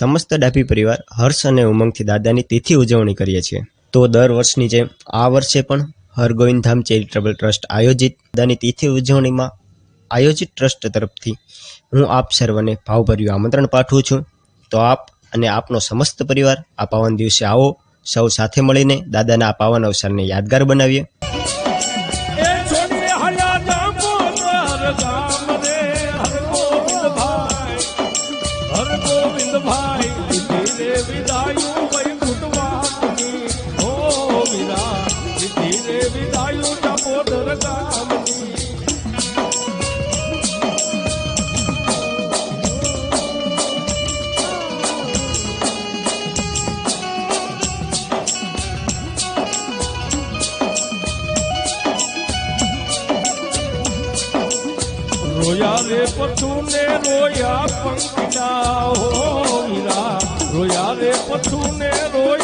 સમસ્ત ડાભી પરિવાર હર્ષ અને ઉમંગથી દાદાની તિથિ ઉજવણી કરીએ છીએ। તો દર વર્ષની જેમ આ વર્ષે પણ હરગોવિંદ ધામ ચેરિટેબલ ટ્રસ્ટ આયોજિત દાદાની તિથિ ઉજવણીમાં આયોજિત ટ્રસ્ટ તરફથી હું આપ સર્વને ભાવભર્યું આમંત્રણ પાઠવું છું। તો આપ અને આપનો સમસ્ત પરિવાર આ પાવન દિવસે આવો, સૌ સાથે મળીને દાદાના આ પાવન અવસરને યાદગાર બનાવીએ। रोया रे पथू ने रोया पंखिया हो मीरा, रोया रे पथू ने रोया